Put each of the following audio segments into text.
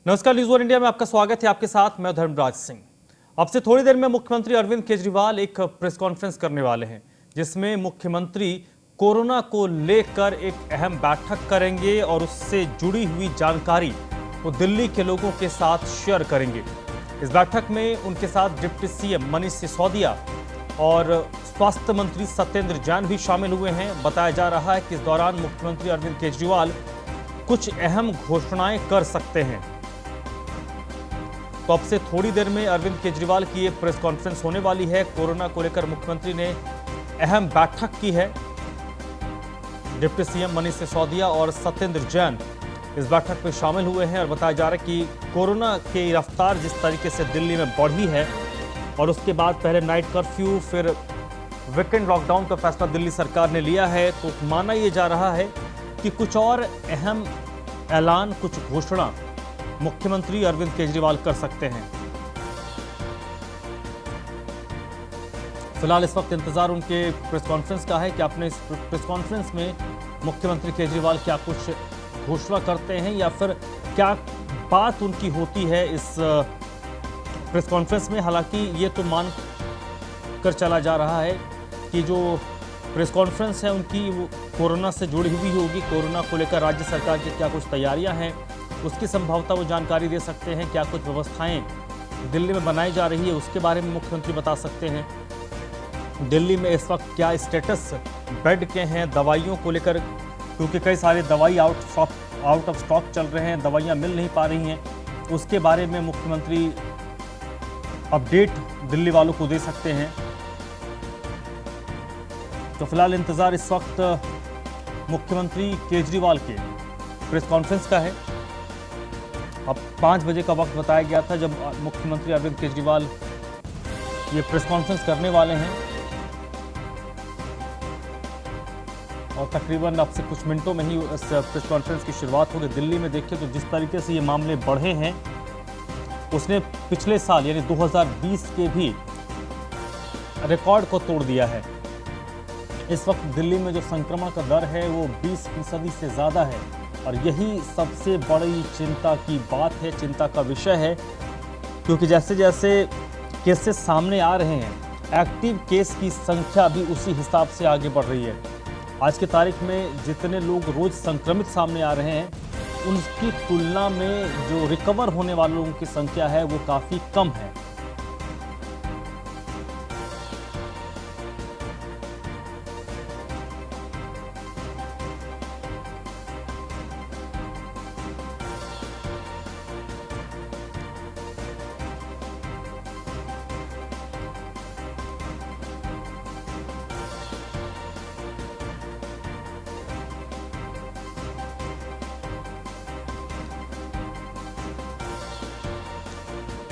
नमस्कार, news one India में आपका स्वागत है। आपके साथ मैं धर्मराज सिंह। अब से थोड़ी देर में मुख्यमंत्री अरविंद केजरीवाल एक प्रेस कॉन्फ्रेंस करने वाले हैं, जिसमें मुख्यमंत्री कोरोना को लेकर एक अहम बैठक करेंगे और उससे जुड़ी हुई जानकारी वो दिल्ली के लोगों के साथ शेयर करेंगे। इस बैठक में उनके साथ डिप्टी सीएम मनीष सिसोदिया और स्वास्थ्य मंत्री सत्येंद्र जैन भी शामिल हुए हैं। बताया जा रहा है कि इस दौरान मुख्यमंत्री अरविंद केजरीवाल कुछ अहम घोषणाएं कर सकते हैं। तो अब से थोड़ी देर में अरविंद केजरीवाल की ये प्रेस कॉन्फ्रेंस होने वाली है। कोरोना को लेकर मुख्यमंत्री ने अहम बैठक की है। डिप्टी सीएम मनीष सिसोदिया और सत्येंद्र जैन इस बैठक में शामिल हुए हैं और बताया जा रहा है कि कोरोना की रफ्तार जिस तरीके से दिल्ली में बढ़ी है और उसके बाद पहले नाइट कर्फ्यू, फिर वीकेंड लॉकडाउन का फैसला दिल्ली सरकार ने लिया है, तो माना यह जा रहा है कि कुछ और अहम ऐलान, कुछ घोषणा मुख्यमंत्री अरविंद केजरीवाल कर सकते हैं। फिलहाल इस वक्त इंतजार उनके प्रेस कॉन्फ्रेंस का है कि अपने इस प्रेस कॉन्फ्रेंस में मुख्यमंत्री केजरीवाल क्या कुछ घोषणा करते हैं या फिर क्या बात उनकी होती है इस प्रेस कॉन्फ्रेंस में। हालांकि ये तो मान कर चला जा रहा है कि जो प्रेस कॉन्फ्रेंस है उनकी वो कोरोना से जुड़ी हुई होगी। कोरोना को लेकर राज्य सरकार की क्या कुछ तैयारियां हैं उसकी संभवतः वो जानकारी दे सकते हैं। क्या कुछ व्यवस्थाएं दिल्ली में बनाई जा रही है उसके बारे में मुख्यमंत्री बता सकते हैं। दिल्ली में इस वक्त क्या स्टेटस बेड के हैं दवाइयों को लेकर, क्योंकि कई सारे दवाई आउट ऑफ स्टॉक चल रहे हैं, दवाइयां मिल नहीं पा रही हैं, उसके बारे में मुख्यमंत्री अपडेट दिल्ली वालों को दे सकते हैं। तो फिलहाल इंतजार इस वक्त मुख्यमंत्री केजरीवाल के प्रेस कॉन्फ्रेंस का है। अब 5 बजे का वक्त बताया गया था जब मुख्यमंत्री अरविंद केजरीवाल ये प्रेस कॉन्फ्रेंस करने वाले हैं और तकरीबन अब से कुछ मिनटों में ही इस प्रेस कॉन्फ्रेंस की शुरुआत होगी। दिल्ली में देखिए तो जिस तरीके से ये मामले बढ़े हैं उसने पिछले साल यानी 2020 के भी रिकॉर्ड को तोड़ दिया है। इस वक्त दिल्ली में जो संक्रमण का दर है वो 20% से ज़्यादा है और यही सबसे बड़ी चिंता की बात है, चिंता का विषय है, क्योंकि जैसे जैसे केसेस सामने आ रहे हैं एक्टिव केस की संख्या भी उसी हिसाब से आगे बढ़ रही है। आज की तारीख में जितने लोग रोज संक्रमित सामने आ रहे हैं उनकी तुलना में जो रिकवर होने वाले लोगों की संख्या है वो काफ़ी कम है।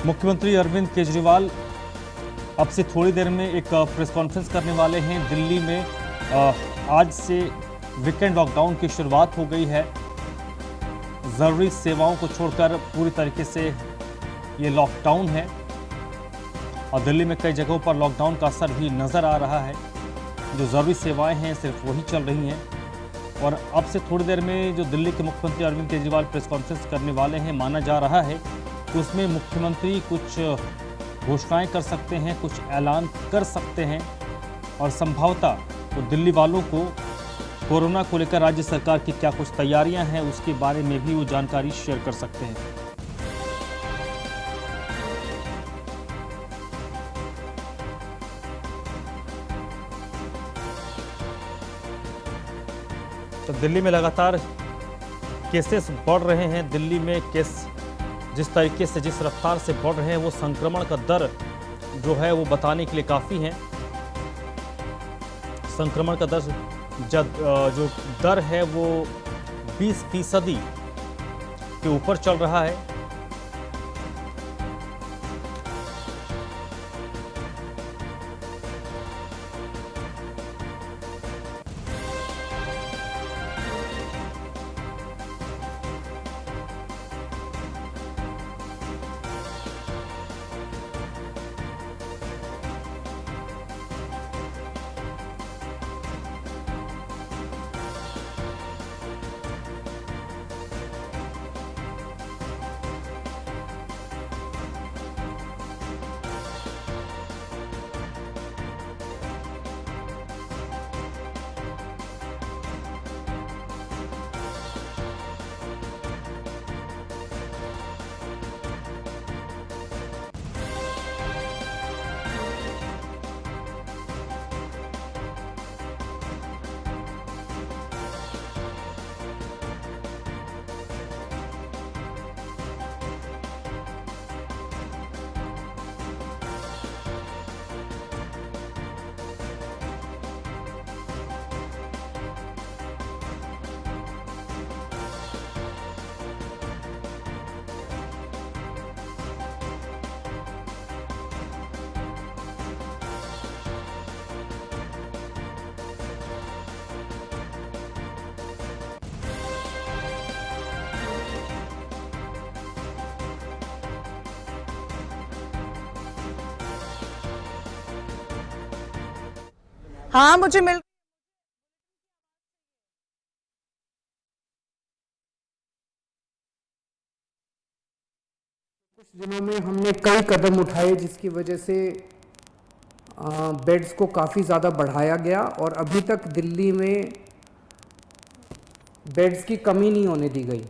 मुख्यमंत्री अरविंद केजरीवाल अब से थोड़ी देर में एक प्रेस कॉन्फ्रेंस करने वाले हैं। दिल्ली में आज से वीकेंड लॉकडाउन की शुरुआत हो गई है। ज़रूरी सेवाओं को छोड़कर पूरी तरीके से ये लॉकडाउन है और दिल्ली में कई जगहों पर लॉकडाउन का असर भी नज़र आ रहा है। जो ज़रूरी सेवाएं हैं सिर्फ वही चल रही हैं और अब से थोड़ी देर में जो दिल्ली के मुख्यमंत्री अरविंद केजरीवाल प्रेस कॉन्फ्रेंस करने वाले हैं, माना जा रहा है उसमें मुख्यमंत्री कुछ घोषणाएं कर सकते हैं, कुछ ऐलान कर सकते हैं और संभवतः वो दिल्ली वालों को कोरोना को लेकर राज्य सरकार की क्या कुछ तैयारियां हैं उसके बारे में भी वो जानकारी शेयर कर सकते हैं। तो दिल्ली में लगातार केसेस बढ़ रहे हैं। दिल्ली में केस जिस तरीके से, जिस रफ्तार से बढ़ रहे हैं वो संक्रमण का दर जो है वो बताने के लिए काफ़ी है। संक्रमण का दर जो दर है वो 20% के ऊपर चल रहा है। हाँ, मुझे मिल कुछ दिनों में हमने कई कदम उठाए जिसकी वजह से बेड्स को काफ़ी ज़्यादा बढ़ाया गया और अभी तक दिल्ली में बेड्स की कमी नहीं होने दी गई।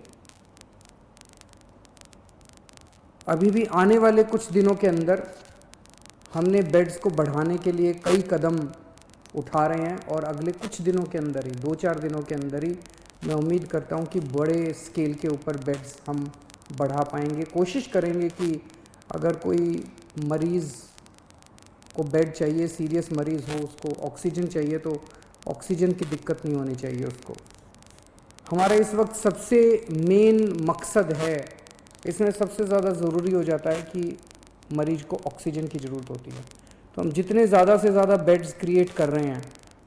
अभी भी आने वाले कुछ दिनों के अंदर हमने बेड्स को बढ़ाने के लिए कई कदम उठा रहे हैं और अगले कुछ दिनों के अंदर ही 2-4 दिनों के अंदर ही मैं उम्मीद करता हूं कि बड़े स्केल के ऊपर बेड्स हम बढ़ा पाएंगे। कोशिश करेंगे कि अगर कोई मरीज़ को बेड चाहिए, सीरियस मरीज़ हो, उसको ऑक्सीजन चाहिए तो ऑक्सीजन की दिक्कत नहीं होनी चाहिए उसको। हमारा इस वक्त सबसे मेन मकसद है, इसमें सबसे ज़्यादा ज़रूरी हो जाता है कि मरीज़ को ऑक्सीजन की ज़रूरत होती है। तो हम जितने ज़्यादा से ज़्यादा बेड्स क्रिएट कर रहे हैं,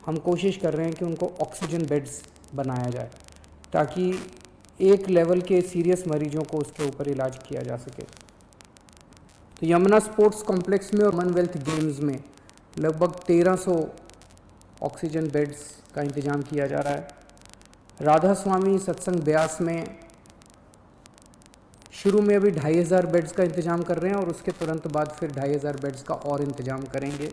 हम कोशिश कर रहे हैं कि उनको ऑक्सीजन बेड्स बनाया जाए ताकि एक लेवल के सीरियस मरीजों को उसके ऊपर इलाज किया जा सके। तो यमुना स्पोर्ट्स कॉम्प्लेक्स में और कॉमनवेल्थ गेम्स में लगभग 1300 ऑक्सीजन बेड्स का इंतज़ाम किया जा रहा है। राधा स्वामी सत्संग ब्यास में शुरू में अभी 2500 बेड्स का इंतज़ाम कर रहे हैं और उसके तुरंत बाद फिर 2500 बेड्स का और इंतज़ाम करेंगे।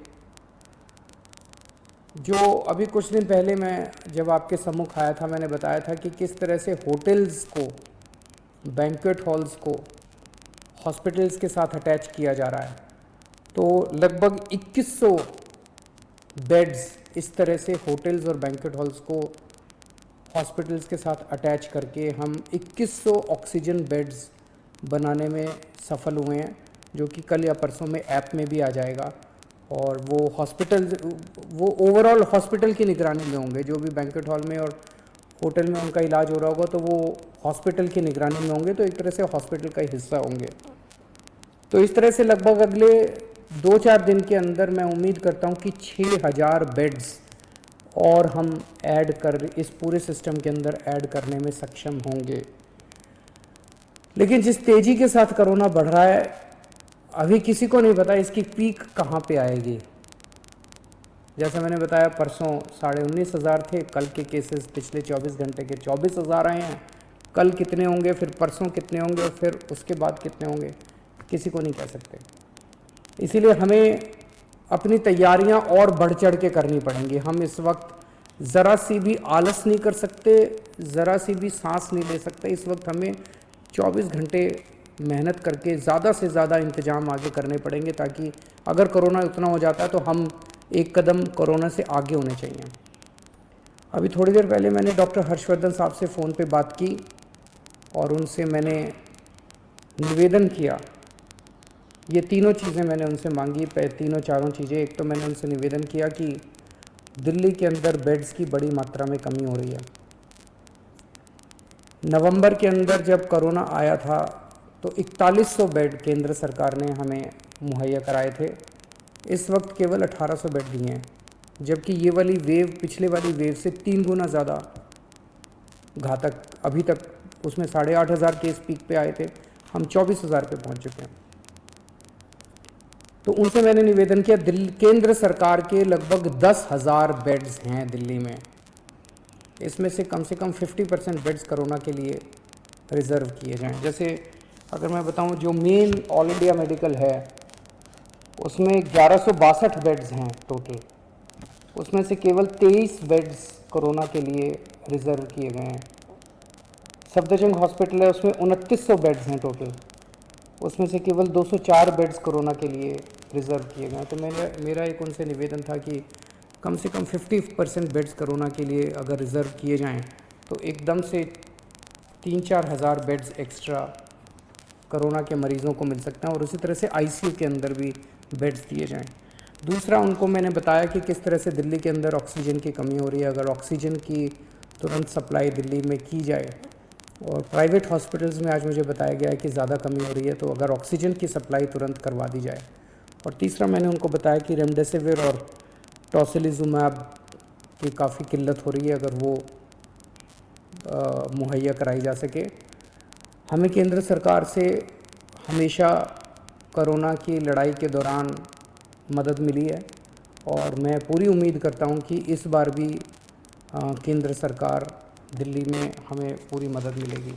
जो अभी कुछ दिन पहले मैं जब आपके सम्मुख आया था, मैंने बताया था कि किस तरह से होटल्स को, बैंक्वेट हॉल्स को हॉस्पिटल्स के साथ अटैच किया जा रहा है। तो लगभग 2100 बेड्स इस तरह से होटल्स और बैंक्वेट हॉल्स को हॉस्पिटल्स के साथ अटैच करके हम 2100 ऑक्सीजन बेड्स बनाने में सफल हुए हैं, जो कि कल या परसों में ऐप में भी आ जाएगा। और वो ओवरऑल हॉस्पिटल की निगरानी में होंगे। जो भी बैंक्वेट हॉल में और होटल में उनका इलाज हो रहा होगा तो वो हॉस्पिटल की निगरानी में होंगे, तो एक तरह से हॉस्पिटल का हिस्सा होंगे। तो इस तरह से लगभग अगले 2-4 दिन के अंदर मैं उम्मीद करता हूँ कि 6000 बेड्स और हम ऐड कर इस पूरे सिस्टम के अंदर ऐड करने में सक्षम होंगे। लेकिन जिस तेज़ी के साथ कोरोना बढ़ रहा है, अभी किसी को नहीं पता इसकी पीक कहाँ पे आएगी। जैसे मैंने बताया, परसों 19,500 थे, कल के केसेस पिछले 24 घंटे के 24,000 आए हैं। कल कितने होंगे, फिर परसों कितने होंगे और फिर उसके बाद कितने होंगे, किसी को नहीं कह सकते। इसीलिए हमें अपनी तैयारियां और बढ़ चढ़ के करनी पड़ेंगी। हम इस वक्त ज़रा सी भी आलस नहीं कर सकते, ज़रा सी भी सांस नहीं ले सकते। इस वक्त हमें 24 घंटे मेहनत करके ज़्यादा से ज़्यादा इंतजाम आगे करने पड़ेंगे, ताकि अगर कोरोना उतना हो जाता है तो हम एक कदम कोरोना से आगे होने चाहिए। अभी थोड़ी देर पहले मैंने डॉक्टर हर्षवर्धन साहब से फ़ोन पे बात की और उनसे मैंने निवेदन किया। ये तीनों चीज़ें मैंने उनसे मांगी, तीनों चारों चीज़ें। एक तो मैंने उनसे निवेदन किया कि दिल्ली के अंदर बेड्स की बड़ी मात्रा में कमी हो रही है। नवंबर के अंदर जब कोरोना आया था तो 4100 बेड केंद्र सरकार ने हमें मुहैया कराए थे। इस वक्त केवल 1800 बेड दिए हैं, जबकि ये वाली वेव पिछले वाली वेव से 3 गुना ज़्यादा घातक। अभी तक उसमें 8500 केस पीक पे आए थे, हम 24,000 पे पहुंच चुके हैं। तो उनसे मैंने निवेदन किया, केंद्र सरकार के लगभग 10,000 बेड्स हैं दिल्ली में, इसमें से कम 50% बेड्स कोरोना के लिए रिज़र्व किए जाएं। जैसे अगर मैं बताऊं, जो मेन ऑल इंडिया मेडिकल है उसमें 1162 बेड्स हैं टोटल, उसमें से केवल 23 बेड्स कोरोना के लिए रिज़र्व किए गए हैं। सफदरजंग हॉस्पिटल है, उसमें 2900 बेड्स हैं टोटल, उसमें से केवल 204 बेड्स कोरोना के लिए रिज़र्व किए गए हैं। तो मेरा एक उनसे निवेदन था कि कम से कम 50% बेड्स कोरोना के लिए अगर रिज़र्व किए जाएं तो एकदम से 3-4 हज़ार बेड्स एक्स्ट्रा कोरोना के मरीज़ों को मिल सकते हैं और उसी तरह से आईसीयू के अंदर भी बेड्स दिए जाएं। दूसरा, उनको मैंने बताया कि किस तरह से दिल्ली के अंदर ऑक्सीजन की कमी हो रही है। अगर ऑक्सीजन की तुरंत सप्लाई दिल्ली में की जाए, और प्राइवेट हॉस्पिटल्स में आज मुझे बताया गया है कि ज़्यादा कमी हो रही है, तो अगर ऑक्सीजन की सप्लाई तुरंत करवा दी जाए। और तीसरा, मैंने उनको बताया कि रेमडेसिविर और टोसिलिजुमैब की काफ़ी किल्लत हो रही है, अगर वो मुहैया कराई जा सके। हमें केंद्र सरकार से हमेशा कोरोना की लड़ाई के दौरान मदद मिली है और मैं पूरी उम्मीद करता हूं कि इस बार भी केंद्र सरकार दिल्ली में हमें पूरी मदद मिलेगी।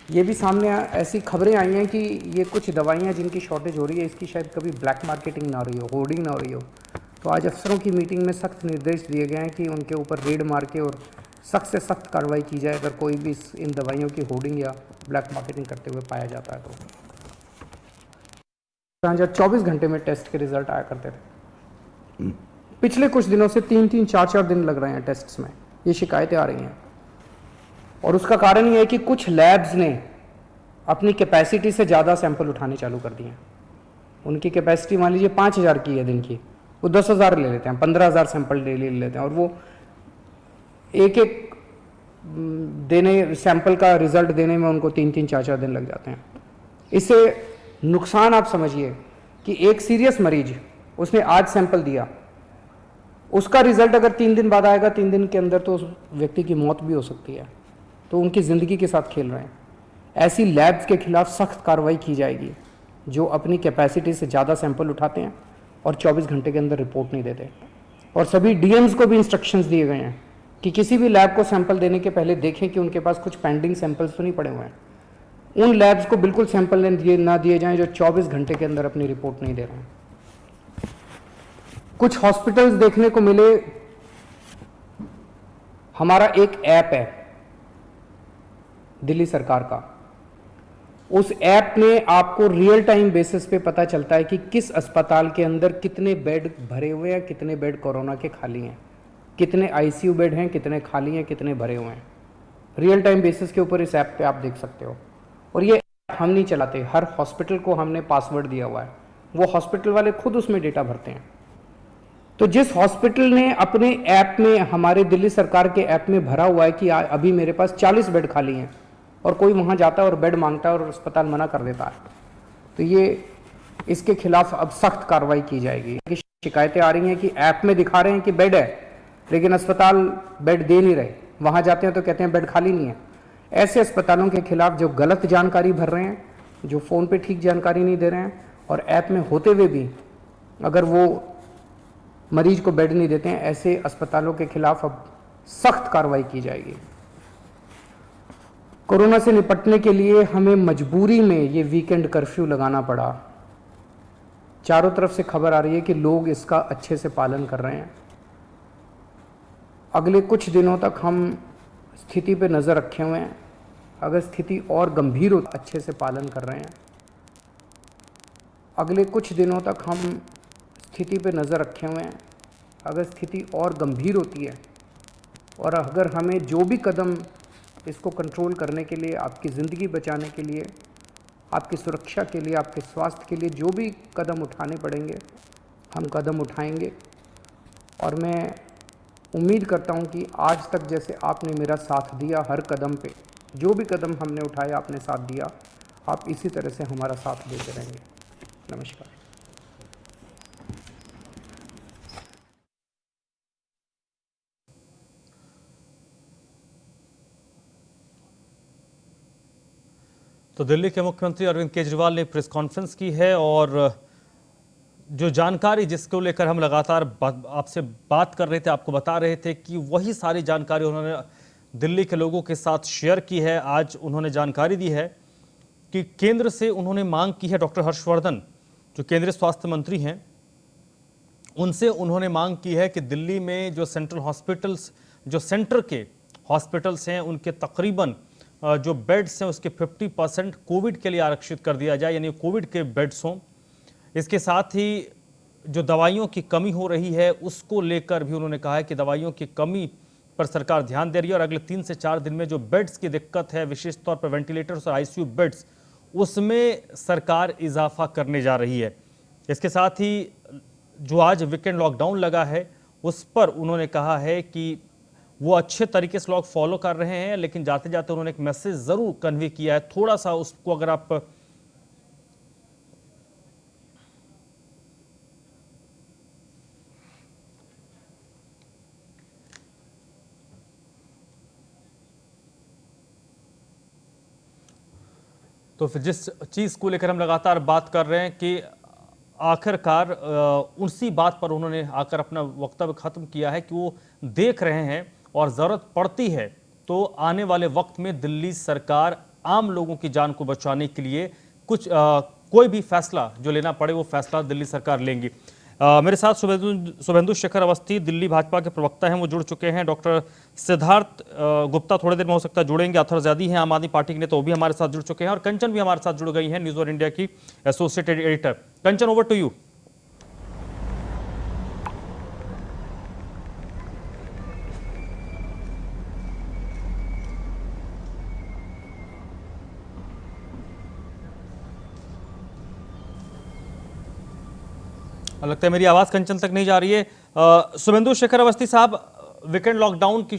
ये भी सामने ऐसी खबरें आई हैं कि ये कुछ दवाइयाँ जिनकी शॉर्टेज हो रही है, इसकी शायद कभी ब्लैक मार्केटिंग ना हो रही हो, होर्डिंग ना हो रही हो। तो आज अफसरों की मीटिंग में सख्त निर्देश दिए गए हैं कि उनके ऊपर रेड मार के और सख्त से सख्त कार्रवाई की जाए अगर कोई भी इन दवाइयों की होर्डिंग या ब्लैक मार्केटिंग करते हुए पाया जाता है। तो जहाँ 24 घंटे में टेस्ट के रिजल्ट आया करते थे, पिछले कुछ दिनों से 3-3, 4-4 दिन लग रहे हैं टेस्ट्स में, ये शिकायतें आ रही हैं। और उसका कारण ये है कि कुछ लैब्स ने अपनी कैपेसिटी से ज़्यादा सैंपल उठाने चालू कर दिए हैं। उनकी कैपेसिटी मान लीजिए 5,000 की है दिन की, वो 10,000 ले लेते हैं, 15,000 सैंपल डेली ले लेते हैं, और वो एक एक देने सैंपल का रिजल्ट देने में उनको 3-3, 4-4 दिन लग जाते हैं। इससे नुकसान आप समझिए कि एक सीरियस मरीज, उसने आज सैंपल दिया, उसका रिजल्ट अगर 3 दिन बाद आएगा, 3 दिन के अंदर तो उस व्यक्ति की मौत भी हो सकती है। तो उनकी ज़िंदगी के साथ खेल रहे हैं। ऐसी लैब्स के खिलाफ सख्त कार्रवाई की जाएगी जो अपनी कैपेसिटी से ज़्यादा सैंपल उठाते हैं और 24 घंटे के अंदर रिपोर्ट नहीं देते। और सभी डीएम्स को भी इंस्ट्रक्शंस दिए गए हैं कि किसी भी लैब को सैंपल देने के पहले देखें कि उनके पास कुछ पेंडिंग सैंपल्स तो नहीं पड़े हुए हैं। उन लैब्स को बिल्कुल सैंपल ना दिए जाएं जो 24 घंटे के अंदर अपनी रिपोर्ट नहीं दे रहे हैं। कुछ हॉस्पिटल्स देखने को मिले, हमारा एक ऐप है दिल्ली सरकार का, उस ऐप में आपको रियल टाइम बेसिस पे पता चलता है कि किस अस्पताल के अंदर कितने बेड भरे हुए हैं, कितने बेड कोरोना के खाली हैं, कितने आईसीयू बेड हैं, कितने खाली हैं, कितने भरे हुए हैं। रियल टाइम बेसिस के ऊपर इस ऐप पे आप देख सकते हो। और ये ऐप हम नहीं चलाते, हर हॉस्पिटल को हमने पासवर्ड दिया हुआ है, वो हॉस्पिटल वाले खुद उसमें डेटा भरते हैं। तो जिस हॉस्पिटल ने अपने ऐप में, हमारे दिल्ली सरकार के ऐप में भरा हुआ है कि अभी मेरे पास 40 बेड खाली हैं, और कोई वहाँ जाता है और बेड मांगता है और अस्पताल मना कर देता है, तो ये इसके खिलाफ अब सख्त कार्रवाई की जाएगी। शिकायतें आ रही हैं कि ऐप में दिखा रहे हैं कि बेड है, लेकिन अस्पताल बेड दे नहीं रहे, वहाँ जाते हैं तो कहते हैं बेड खाली नहीं है। ऐसे अस्पतालों के खिलाफ जो गलत जानकारी भर रहे हैं, जो फ़ोन पे ठीक जानकारी नहीं दे रहे हैं, और ऐप में होते हुए भी अगर वो मरीज को बेड नहीं देते हैं, ऐसे अस्पतालों के खिलाफ अब सख्त कार्रवाई की जाएगी। कोरोना से निपटने के लिए हमें मजबूरी में ये वीकेंड कर्फ्यू लगाना पड़ा। चारों तरफ से खबर आ रही है कि लोग इसका अच्छे से पालन कर रहे हैं। अगले कुछ दिनों तक हम स्थिति पे नज़र रखे हुए हैं। अगर स्थिति और गंभीर हो, अच्छे से पालन कर रहे हैं। अगले कुछ दिनों तक हम स्थिति पे नज़र रखे हुए हैं। अगर स्थिति और गंभीर होती है और अगर हमें जो भी कदम इसको कंट्रोल करने के लिए, आपकी ज़िंदगी बचाने के लिए, आपकी सुरक्षा के लिए, आपके स्वास्थ्य के लिए जो भी कदम उठाने पड़ेंगे, हम कदम उठाएंगे। और मैं उम्मीद करता हूं कि आज तक जैसे आपने मेरा साथ दिया, हर कदम पे जो भी कदम हमने उठाया आपने साथ दिया, आप इसी तरह से हमारा साथ देते रहेंगे। नमस्कार। तो दिल्ली के मुख्यमंत्री अरविंद केजरीवाल ने प्रेस कॉन्फ्रेंस की है और जो जानकारी जिसको लेकर हम लगातार आपसे बात कर रहे थे, आपको बता रहे थे कि वही सारी जानकारी उन्होंने दिल्ली के लोगों के साथ शेयर की है। आज उन्होंने जानकारी दी है कि केंद्र से उन्होंने मांग की है, डॉक्टर हर्षवर्धन जो केंद्रीय स्वास्थ्य मंत्री हैं, उनसे उन्होंने मांग की है कि दिल्ली में जो सेंट्रल हॉस्पिटल्स, जो सेंटर के हॉस्पिटल्स हैं, उनके तकरीबन जो बेड्स हैं उसके 50% कोविड के लिए आरक्षित कर दिया जाए, यानी कोविड के बेड्स हों। इसके साथ ही जो दवाइयों की कमी हो रही है उसको लेकर भी उन्होंने कहा है कि दवाइयों की कमी पर सरकार ध्यान दे रही है और अगले 3 से 4 दिन में जो बेड्स की दिक्कत है, विशेष तौर पर वेंटिलेटर्स और आईसीयू बेड्स, उसमें सरकार इजाफा करने जा रही है। इसके साथ ही जो आज वीकेंड लॉकडाउन लगा है उस पर उन्होंने कहा है कि वो अच्छे तरीके से लोग फॉलो कर रहे हैं, लेकिन जाते जाते उन्होंने एक मैसेज जरूर कन्वे किया है। थोड़ा सा उसको अगर आप तो फिर जिस चीज को लेकर हम लगातार बात कर रहे हैं कि आखिरकार उसी बात पर उन्होंने आकर अपना वक्तव्य खत्म किया है कि वो देख रहे हैं और ज़रूरत पड़ती है तो आने वाले वक्त में दिल्ली सरकार आम लोगों की जान को बचाने के लिए कोई भी फैसला जो लेना पड़े वो फैसला दिल्ली सरकार लेंगी। मेरे साथ शुभेंदु शेखर अवस्थी दिल्ली भाजपा के प्रवक्ता हैं, वो जुड़ चुके हैं। डॉक्टर सिद्धार्थ गुप्ता थोड़ी देर में हो सकता है जुड़ेंगे। अथर ज़ैदी हैं आम आदमी पार्टी के नेता, वो भी हमारे साथ जुड़ चुके हैं। और कंचन भी हमारे साथ जुड़ गई हैं, न्यूज़ और इंडिया की associated editor. Kanchan, over to you. लगता है मेरी आवाज कंचन तक नहीं जा रही है। शुभेंदु शेखर अवस्थी साहब, वीकेंड लॉकडाउन की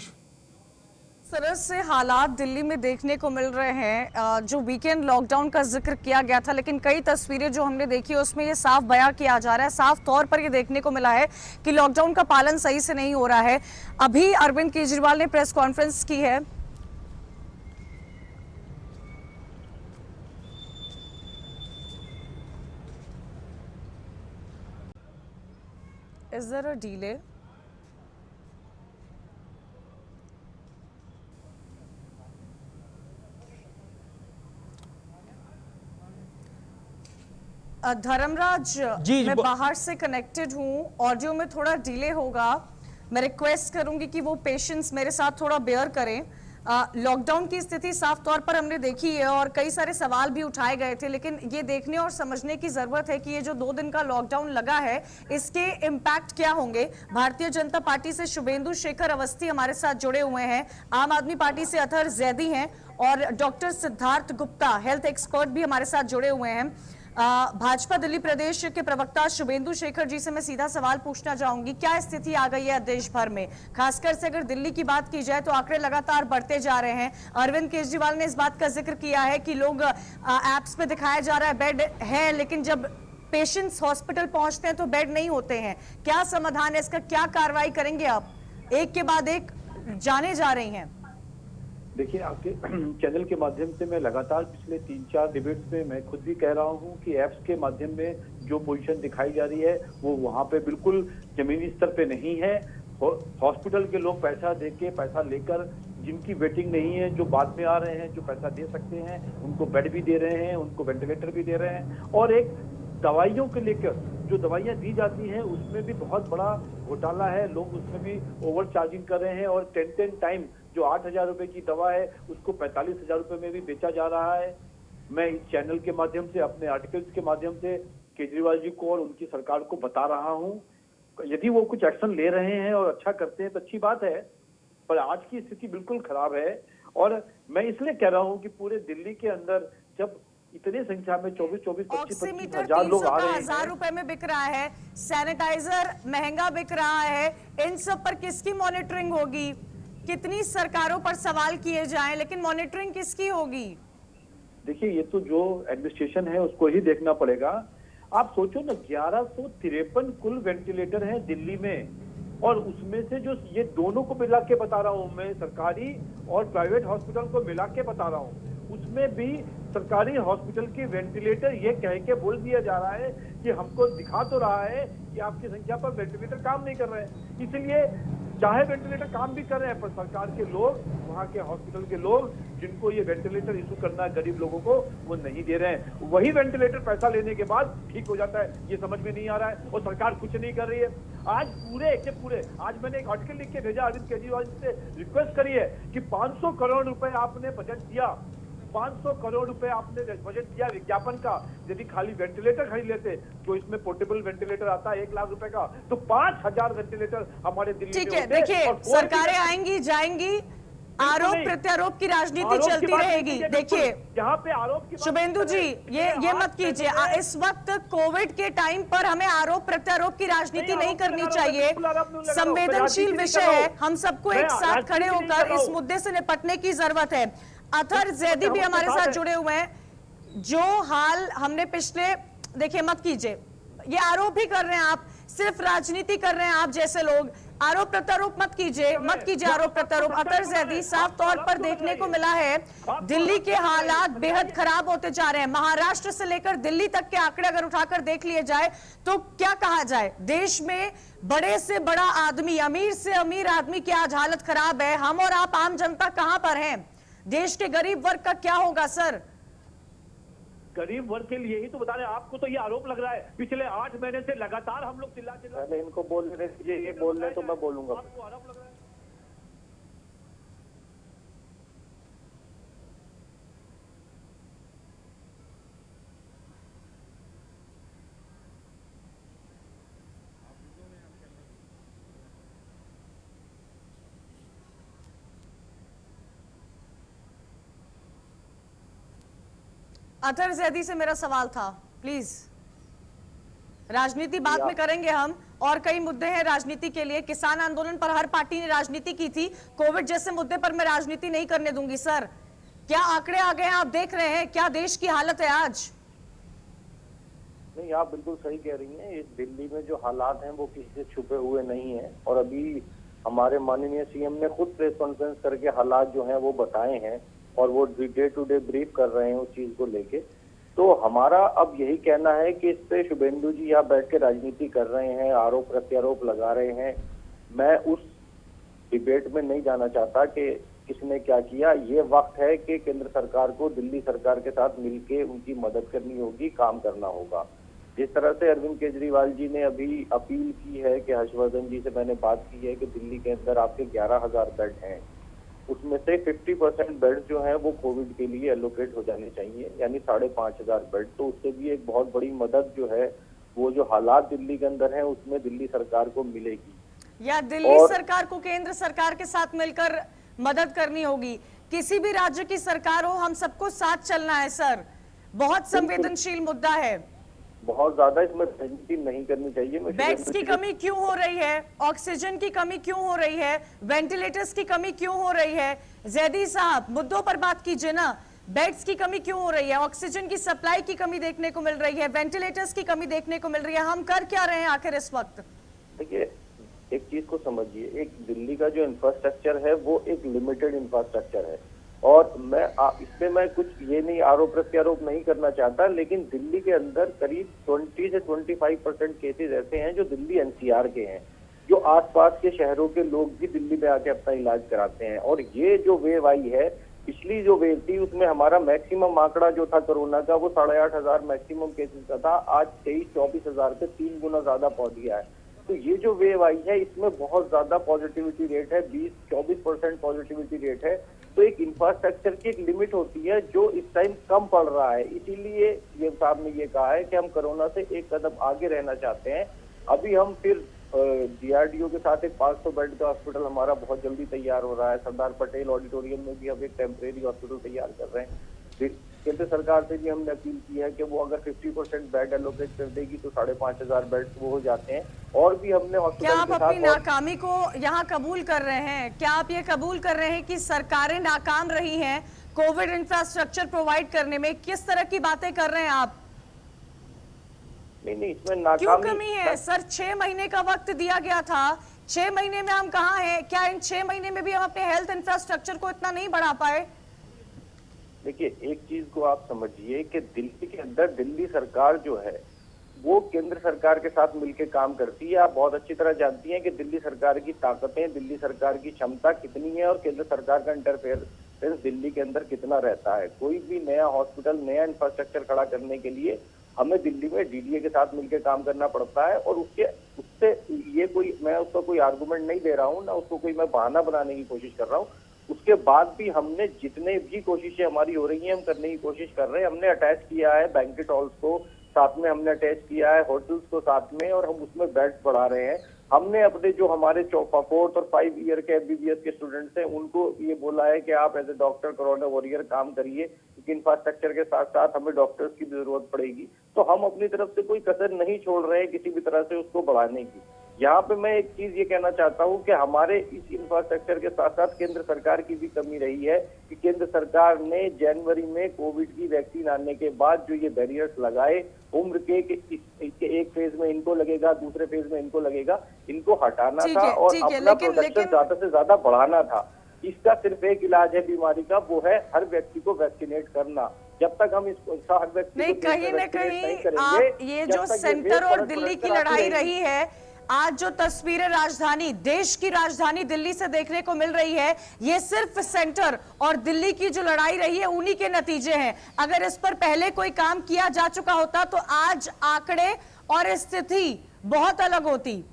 तरह से हालात दिल्ली में देखने को मिल रहे हैं। जो वीकेंड लॉकडाउन का जिक्र किया गया था, लेकिन कई तस्वीरें जो हमने देखी उसमें ये साफ बयां किया जा रहा है, साफ तौर पर ये देखने को मिला है कि लॉकडाउन का पालन सही से नहीं हो रहा है। अभी अरविंद केजरीवाल ने प्रेस कॉन्फ्रेंस की है। Is there a delay? Dharmaraj, मैं बाहर से कनेक्टेड हूँ, ऑडियो में थोड़ा डिले होगा। मैं रिक्वेस्ट करूंगी कि वो पेशेंस मेरे साथ थोड़ा बेयर करें। लॉकडाउन की स्थिति साफ तौर पर हमने देखी है और कई सारे सवाल भी उठाए गए थे, लेकिन ये देखने और समझने की जरूरत है कि ये जो 2 दिन का लॉकडाउन लगा है इसके इम्पैक्ट क्या होंगे। भारतीय जनता पार्टी से शुभेंदु शेखर अवस्थी हमारे साथ जुड़े हुए हैं, आम आदमी पार्टी से अथर ज़ैदी हैं और doctor Siddharth Gupta health expert भी हमारे साथ जुड़े हुए हैं। भाजपा दिल्ली प्रदेश के प्रवक्ता शुभेंदु शेखर जी से मैं सीधा सवाल पूछना चाहूंगी, क्या स्थिति आ गई है देश भर में, खासकर से अगर दिल्ली की बात की जाए तो आंकड़े लगातार बढ़ते जा रहे हैं। अरविंद केजरीवाल ने इस बात का जिक्र किया है कि लोग एप्स पे दिखाया जा रहा है बेड है, लेकिन जब पेशेंट्स हॉस्पिटल पहुंचते हैं तो बेड नहीं होते हैं। क्या समाधान है इसका, क्या कार्रवाई करेंगे आप? एक के बाद एक जाने जा रही हैं। देखिए, आपके चैनल के माध्यम से मैं लगातार पिछले 3-4 डिबेट्स में मैं खुद भी कह रहा हूं कि ऐप्स के माध्यम में जो पोजीशन दिखाई जा रही है वो वहां पे बिल्कुल जमीनी स्तर पे नहीं है। हॉस्पिटल के लोग पैसा लेकर जिनकी वेटिंग नहीं है, जो बाद में आ रहे हैं, जो पैसा दे सकते हैं, उनको बेड भी दे रहे हैं, उनको वेंटिलेटर भी दे रहे हैं। और एक दवाइयों को लेकर जो दवाइयां दी जाती हैं उसमें भी बहुत बड़ा घोटाला है, लोग उसमें भी ओवर चार्जिंग कर रहे हैं और 10 टाइम जो 8,000 रुपए की दवा है उसको 45,000 रुपए में भी बेचा जा रहा है। मैं इस चैनल के माध्यम से, अपने आर्टिकल्स के माध्यम से केजरीवाल जी को और उनकी सरकार को बता रहा हूं, यदि वो कुछ एक्शन ले रहे हैं और अच्छा करते हैं तो अच्छी बात है, पर आज की स्थिति बिल्कुल खराब है। और मैं इसलिए कह रहा हूं कि पूरे दिल्ली के अंदर जब इतने संख्या में 24-25 हजार लोग आ रहे हैं, 1,000 रुपए में बिक रहा है, सैनिटाइजर महंगा बिक रहा है, इन सब पर किसकी मॉनिटरिंग होगी? कितनी सरकारों पर सवाल किए जाएं, लेकिन मॉनिटरिंग किसकी होगी? देखिए, ये तो जो एडमिनिस्ट्रेशन है उसको ही देखना पड़ेगा। आप सोचो ना, 1153 कुल वेंटिलेटर हैं दिल्ली में, और उसमें से जो ये दोनों को मिला के बता रहा हूं मैं, सरकारी और प्राइवेट हॉस्पिटल को मिला के बता रहा हूं, उसमें भी सरकारी हॉस्पिटल के वेंटिलेटर ये कह के बोल दिया जा रहा है कि हमको दिखा तो रहा है कि आपकी संख्या पर वेंटिलेटर काम नहीं कर रहे हैं। इसलिए चाहे वेंटिलेटर काम भी कर रहे हैं, पर सरकार के लोग, वहां के हॉस्पिटल के लोग जिनको ये वेंटिलेटर इशू करना है गरीब लोगों को, वो नहीं दे रहे हैं। वही वेंटिलेटर पैसा लेने के बाद ठीक हो जाता है, ये समझ में नहीं आ रहा है और सरकार कुछ नहीं कर रही है। आज पूरे आज मैंने एक आर्टिकल लिख के भेजा, अरविंद केजरीवाल से रिक्वेस्ट करी है कि 500 करोड़ रुपए आपने बजट दिया, 500 करोड़ रुपए आपने बजट दिया विज्ञापन का, यदि खाली वेंटिलेटर खरीद लेते तो इसमें पोर्टेबल वेंटिलेटर आता है 1 लाख रुपए का, तो 5,000 वेंटिलेटर हमारे दिल्ली में ठीक है। देखिए, सरकारें आएंगी जाएंगी, आरोप प्रत्यारोप की राजनीति चलती रहेगी। देखिए, यहाँ पे आरोप की शुभेंदु जी, ये मत कीजिए। इस वक्त कोविड के टाइम पर हमें आरोप प्रत्यारोप की राजनीति नहीं करनी चाहिए। संवेदनशील विषय है, हम सबको एक साथ खड़े होकर इस मुद्दे से निपटने की जरूरत है। अथर ज़ैदी भी हमारे साथ जुड़े हुए हैं। जो हाल हमने पिछले, देखिए मत कीजिए, ये आरोप भी कर रहे हैं आप, सिर्फ राजनीति कर रहे हैं आप जैसे लोग। आरोप प्रत्यारोप मत कीजिए आरोप प्रत्यारोप। अतर जैदी, साफ तौर पर देखने को मिला है दिल्ली के हालात बेहद खराब होते जा रहे हैं। महाराष्ट्र से लेकर दिल्ली तक के आंकड़े अगर उठाकर देख लिए जाए तो क्या कहा जाए, देश में बड़े से बड़ा आदमी, अमीर से अमीर आदमी की आज हालत खराब है। हम और आप आम जनता कहां पर हैं? देश के गरीब वर्ग का क्या होगा सर? गरीब वर्ग के लिए ही तो बता रहे हैं आपको। तो ये आरोप लग रहा है पिछले 8 महीने से लगातार हम लोग चिल्ला इनको बोलने दीजिए, ये बोल रहे तो मैं बोलूंगा। आपको आरोप लग रहा है। अतर जैदी से मेरा सवाल था, प्लीज। राजनीति बाद में करेंगे हम, और कई मुद्दे हैं राजनीति के लिए। किसान आंदोलन पर हर पार्टी ने राजनीति की थी, कोविड जैसे मुद्दे पर मैं राजनीति नहीं करने दूंगी। सर, क्या आंकड़े आ गए हैं, आप देख रहे हैं क्या देश की हालत है आज? नहीं, आप बिल्कुल सही कह रही हैं। इस दिल्ली में जो हालात हैं वो किसी से छुपे हुए नहीं हैं, और अभी हमारे माननीय सीएम ने खुद प्रेस कॉन्फ्रेंस करके हालात जो हैं वो बताए हैं, और वो डे टू डे ब्रीफ कर रहे हैं उस चीज को लेके। तो हमारा अब यही कहना है कि इस पे शुभेंदु जी यहाँ बैठ के राजनीति कर रहे हैं, आरोप प्रत्यारोप लगा रहे हैं। मैं उस डिबेट में नहीं जाना चाहता कि किसने क्या किया। ये वक्त है कि केंद्र सरकार को दिल्ली सरकार के साथ मिलके उनकी मदद करनी होगी, काम करना होगा। जिस तरह से अरविंद केजरीवाल जी ने अभी अपील की है कि हर्षवर्धन जी से मैंने बात की है कि दिल्ली के अंदर आपके 11,000 बेड हैं, उसमें से 50% बेड जो है वो कोविड के लिए एलोकेट हो जाने चाहिए, यानी 5,500 बेड। तो उससे भी एक बहुत बड़ी मदद जो है वो जो हालात दिल्ली के अंदर हैं उसमें दिल्ली सरकार को मिलेगी। या दिल्ली सरकार को केंद्र सरकार के साथ मिलकर मदद करनी होगी। किसी भी राज्य की सरकार हो, हम सबको साथ चलना है सर। बहुत संवेदनशील मुद्दा है, बहुत ज्यादा इसमें राजनीति नहीं करनी चाहिए। बेड्स की कमी क्यों हो रही है, ऑक्सीजन की कमी क्यों हो रही है, वेंटिलेटर्स की कमी क्यों हो रही है? जैदी साहब, मुद्दों पर बात कीजिए ना। बेड्स की कमी क्यों हो रही है, ऑक्सीजन की सप्लाई की कमी देखने को मिल रही है, वेंटिलेटर्स की कमी देखने को मिल रही है। हम कर क्या रहे हैं आखिर इस वक्त? देखिए, एक चीज को समझिए, एक दिल्ली का जो इंफ्रास्ट्रक्चर है वो एक लिमिटेड इंफ्रास्ट्रक्चर है, और मैं कुछ ये नहीं आरोप प्रत्यारोप नहीं करना चाहता, लेकिन दिल्ली के अंदर करीब 20 से 25% केसेस ऐसे हैं जो दिल्ली एनसीआर के हैं, जो आसपास के शहरों के लोग भी दिल्ली में आके अपना इलाज कराते हैं। और ये जो वेव आई है, पिछली जो वेव थी उसमें हमारा मैक्सिमम आंकड़ा जो था कोरोना का वो 8,500 मैक्सिमम केसेस का था, आज 23-24 हजार से 3 गुना ज्यादा पहुंच गया है। तो ये जो वेव आई है इसमें बहुत ज्यादा पॉजिटिविटी रेट है, 20-24% पॉजिटिविटी रेट है। तो एक इंफ्रास्ट्रक्चर की एक लिमिट होती है जो इस टाइम कम पड़ रहा है, इसीलिए ये साहब ने ये कहा है कि हम कोरोना से एक कदम आगे रहना चाहते हैं। अभी हम फिर डीआरडीओ के साथ एक 500 बेड का हॉस्पिटल हमारा बहुत जल्दी तैयार हो रहा है। सरदार पटेल ऑडिटोरियम में भी हम एक टेम्परेरी हॉस्पिटल तैयार कर रहे हैं। केंद्र सरकार से भी हमने अपील की है कि वो अगर 50% बेड एलोकेट कर देगी तो 5,500 बेड वो हो जाते हैं। और भी हमने हॉस्पिटल क्या आप अपनी नाकामी को यहाँ कबूल कर रहे हैं? क्या आप ये कबूल कर रहे हैं कि सरकारें नाकाम रही हैं कोविड इंफ्रास्ट्रक्चर प्रोवाइड करने में? किस तरह की बातें कर रहे हैं आप? नहीं, इसमें नाकामी क्यों कमी है सर? 6 महीने का वक्त दिया गया था, 6 महीने में हम कहाँ हैं? क्या इन 6 महीने में भी हम अपने हेल्थ इंफ्रास्ट्रक्चर को इतना नहीं बढ़ा पाए? देखिए, एक चीज को आप समझिए कि दिल्ली के अंदर दिल्ली सरकार जो है वो केंद्र सरकार के साथ मिलकर काम करती है। आप बहुत अच्छी तरह जानती हैं कि दिल्ली सरकार की ताकतें, दिल्ली सरकार की क्षमता कितनी है और केंद्र सरकार का इंटरफेरेंस दिल्ली के अंदर कितना रहता है। कोई भी नया हॉस्पिटल, नया इंफ्रास्ट्रक्चर खड़ा करने के लिए हमें दिल्ली में डीडीए के साथ मिलकर काम करना पड़ता है। और उससे ये कोई, मैं उसका कोई आर्गुमेंट नहीं दे रहा हूँ, ना उसको कोई मैं बहाना बनाने की कोशिश कर रहा हूँ। उसके बाद भी हमने जितने भी कोशिशें हमारी हो रही हैं हम करने की कोशिश कर रहे हैं। हमने अटैच किया है बैंक्वेट हॉल्स को, साथ में हमने अटैच किया है होटल्स को साथ में, और हम उसमें बेड्स बढ़ा रहे हैं। हमने अपने जो हमारे 4th और 5 ईयर के एमबीबीएस के स्टूडेंट्स हैं उनको ये बोला है कि आप as a doctor corona warrior काम करिए, क्योंकि इंफ्रास्ट्रक्चर के साथ साथ हमें डॉक्टर्स की भी जरूरत पड़ेगी। तो हम अपनी तरफ से कोई कसर नहीं छोड़ रहे हैं किसी भी तरह से उसको बढ़ाने की। यहाँ पे मैं एक चीज ये कहना चाहता हूँ कि हमारे इस इंफ्रास्ट्रक्चर के साथ साथ केंद्र सरकार की भी कमी रही है कि केंद्र सरकार ने जनवरी में कोविड की वैक्सीन आने के बाद जो ये बैरियर्स लगाए उम्र के एक फेज में इनको लगेगा, दूसरे फेज में इनको लगेगा, इनको हटाना था और अपना प्रोडक्शन ज्यादा से ज्यादा बढ़ाना था। इसका सिर्फ एक इलाज है बीमारी का, वो है हर व्यक्ति को वैक्सीनेट करना। जब तक हम इसको हर व्यक्ति नहीं, कहीं न कहीं आप ये जो सेंटर और दिल्ली की लड़ाई रही है, आज जो तस्वीरें राजधानी, देश की राजधानी दिल्ली से देखने को मिल रही है, ये सिर्फ सेंटर और दिल्ली की जो लड़ाई रही है उन्हीं के नतीजे हैं। अगर इस पर पहले कोई काम किया जा चुका होता तो आज आंकड़े और स्थिति बहुत अलग होती।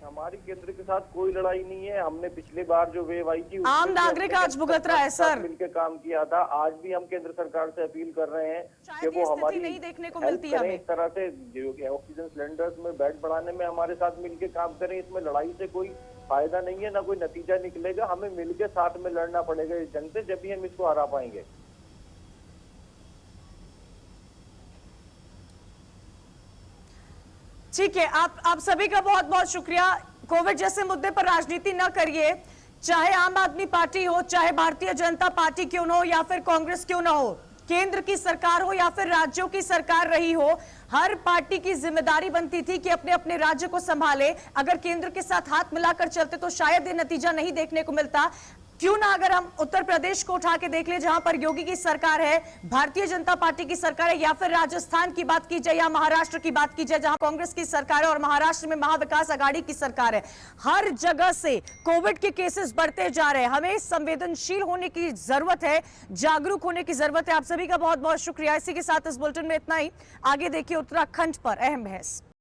हमारी केंद्र के साथ कोई लड़ाई नहीं है। हमने पिछली बार जो वेव आई थी आम नागरिक आज भुगत रहा है सर, मिलकर काम किया था। आज भी हम केंद्र सरकार से अपील कर रहे हैं कि वो हमारी नहीं देखने को मिलती है इस तरह से जो ऑक्सीजन सिलेंडर्स में बेड बढ़ाने में हमारे साथ मिलकर काम करें। इसमें लड़ाई से कोई फायदा नहीं है, ना कोई नतीजा निकलेगा। हमें मिलकर साथ में लड़ना पड़ेगा इस जंग से, जब भी हम इसको हरा पाएंगे। ठीक है, आप सभी का बहुत बहुत शुक्रिया। कोविड जैसे मुद्दे पर राजनीति न करिए, चाहे आम आदमी पार्टी हो, चाहे भारतीय जनता पार्टी क्यों न हो या फिर कांग्रेस क्यों न हो, केंद्र की सरकार हो या फिर राज्यों की सरकार रही हो, हर पार्टी की जिम्मेदारी बनती थी कि अपने अपने राज्य को संभाले। अगर केंद्र के साथ हाथ मिलाकर चलते तो शायद ये नतीजा नहीं देखने को मिलता। क्यों ना अगर हम उत्तर प्रदेश को उठा के देख ले, जहां पर योगी की सरकार है, भारतीय जनता पार्टी की सरकार है, या फिर राजस्थान की बात की जाए या महाराष्ट्र की बात की जाए जहां कांग्रेस की सरकार है और महाराष्ट्र में महाविकास आघाड़ी की सरकार है, हर जगह से कोविड के केसेस बढ़ते जा रहे हैं। हमें संवेदनशील होने की जरूरत है, जागरूक होने की जरूरत है। आप सभी का बहुत बहुत शुक्रिया। इसी के साथ इस बुलेटिन में इतना ही। आगे देखिए उत्तराखंड पर अहम बहस।